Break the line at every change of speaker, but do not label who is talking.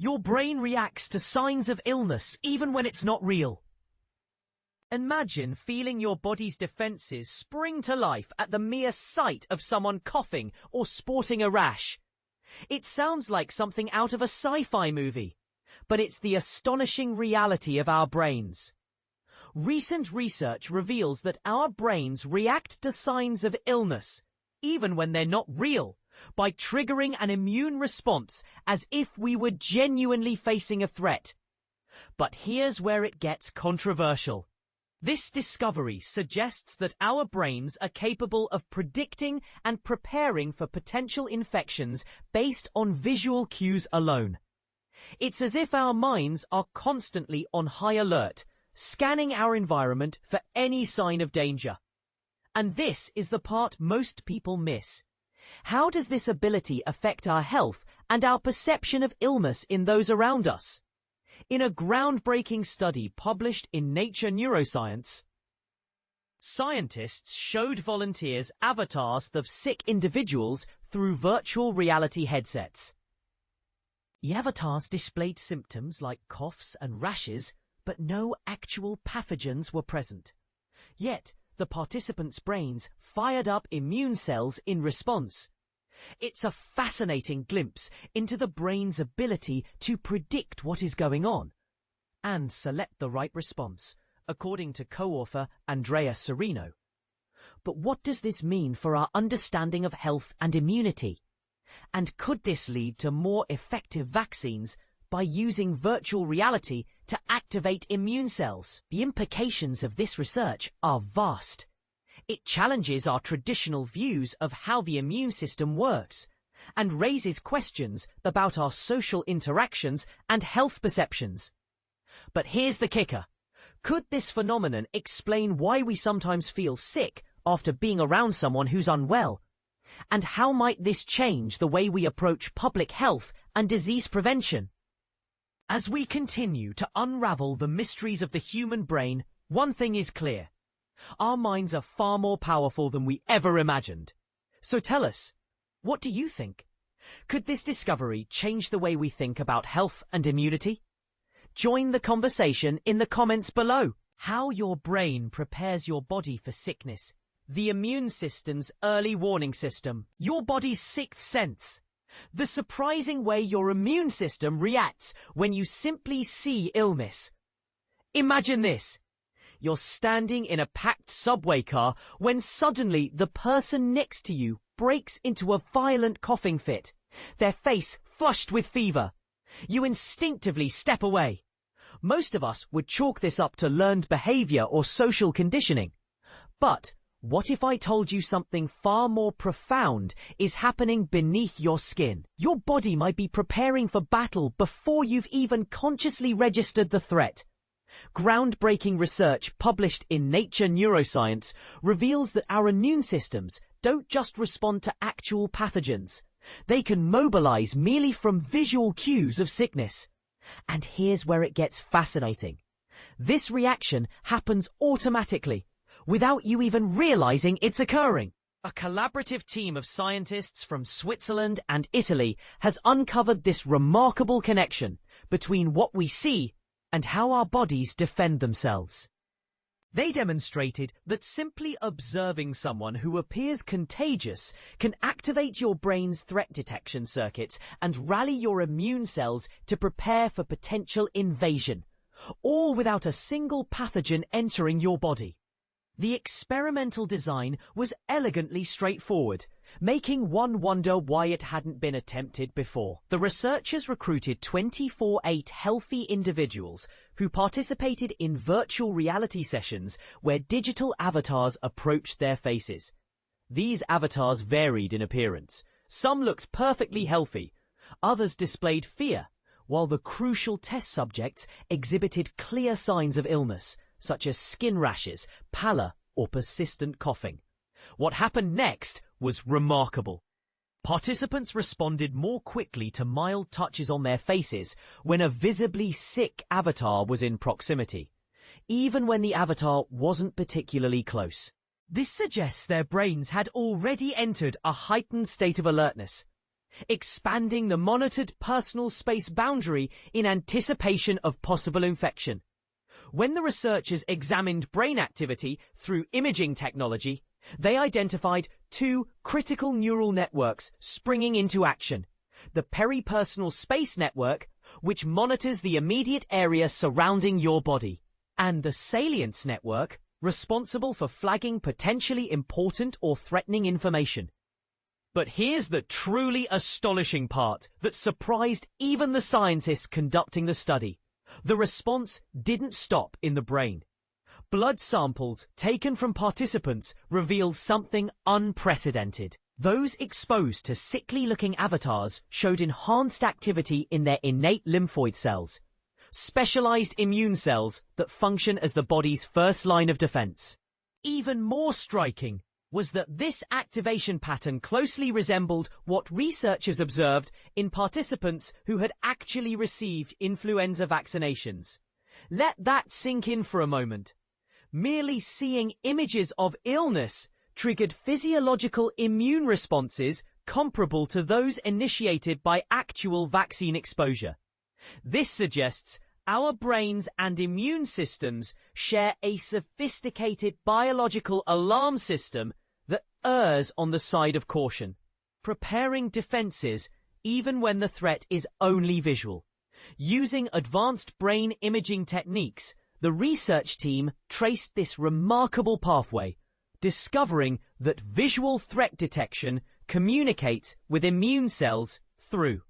Your brain reacts to signs of illness even when it's not real. Imagine feeling your body's defenses spring to life at the mere sight of someone coughing or sporting a rash. It sounds like something out of a sci-fi movie, but it's the astonishing reality of our brains. Recent research reveals that our brains react to signs of illness, even when they're not real, by triggering an immune response as if we were genuinely facing a threat. But here's where it gets controversial. This discovery suggests that our brains are capable of predicting and preparing for potential infections based on visual cues alone. It's as if our minds are constantly on high alert, scanning our environment for any sign of danger. And this is the part most people miss. How does this ability affect our health and our perception of illness in those around us? In a groundbreaking study published in Nature Neuroscience, scientists showed volunteers avatars of sick individuals through virtual reality headsets. The avatars displayed symptoms like coughs and rashes, but no actual pathogens were present. Yet, the participants' brains fired up immune cells in response. It's a fascinating glimpse into the brain's ability to predict what is going on and select the right response, according to co-author Andrea Serino. But what does this mean for our understanding of health and immunity? And could this lead to more effective vaccines by using virtual reality to activate immune cells? The implications of this research are vast. It challenges our traditional views of how the immune system works and raises questions about our social interactions and health perceptions. But here's the kicker. Could this phenomenon explain why we sometimes feel sick after being around someone who's unwell? And how might this change the way we approach public health and disease prevention? As we continue to unravel the mysteries of the human brain, one thing is clear. Our minds are far more powerful than we ever imagined. So tell us, what do you think? Could this discovery change the way we think about health and immunity? Join the conversation in the comments below. How your brain prepares your body for sickness. The immune system's early warning system. Your body's sixth sense. The surprising way your immune system reacts when you simply see illness. Imagine this. You're standing in a packed subway car when suddenly the person next to you breaks into a violent coughing fit, their face flushed with fever. You instinctively step away. Most of us would chalk this up to learned behavior or social conditioning. But what if I told you something far more profound is happening beneath your skin? Your body might be preparing for battle before you've even consciously registered the threat. Groundbreaking research published in Nature Neuroscience reveals that our immune systems don't just respond to actual pathogens. They can mobilize merely from visual cues of sickness. And here's where it gets fascinating. This reaction happens automatically, without you even realizing it's occurring. A collaborative team of scientists from Switzerland and Italy has uncovered this remarkable connection between what we see and how our bodies defend themselves. They demonstrated that simply observing someone who appears contagious can activate your brain's threat detection circuits and rally your immune cells to prepare for potential invasion, all without a single pathogen entering your body. The experimental design was elegantly straightforward, making one wonder why it hadn't been attempted before. The researchers recruited 24/8 healthy individuals who participated in virtual reality sessions where digital avatars approached their faces. These avatars varied in appearance. Some looked perfectly healthy, others displayed fear, while the crucial test subjects exhibited clear signs of illness, such as skin rashes, pallor, or persistent coughing. What happened next was remarkable. Participants responded more quickly to mild touches on their faces when a visibly sick avatar was in proximity, even when the avatar wasn't particularly close. This suggests their brains had already entered a heightened state of alertness. expanding the monitored personal space boundary in anticipation of possible infection. When the researchers examined brain activity through imaging technology, they identified two critical neural networks springing into action: the peripersonal space network, which monitors the immediate area surrounding your body, and the salience network, responsible for flagging potentially important or threatening information. But here's the truly astonishing part that surprised even the scientists conducting the study. The response didn't stop in the brain. Blood samples taken from participants revealed something unprecedented. Those exposed to sickly-looking avatars showed enhanced activity in their innate lymphoid cells, specialized immune cells that function as the body's first line of defense. Even more striking was that this activation pattern closely resembled what researchers observed in participants who had actually received influenza vaccinations. Let that sink in for a moment. Merely seeing images of illness triggered physiological immune responses comparable to those initiated by actual vaccine exposure. This suggests our brains and immune systems share a sophisticated biological alarm system that errs on the side of caution, preparing defenses even when the threat is only visual. Using advanced brain imaging techniques, the research team traced this remarkable pathway, discovering that visual threat detection communicates with immune cells through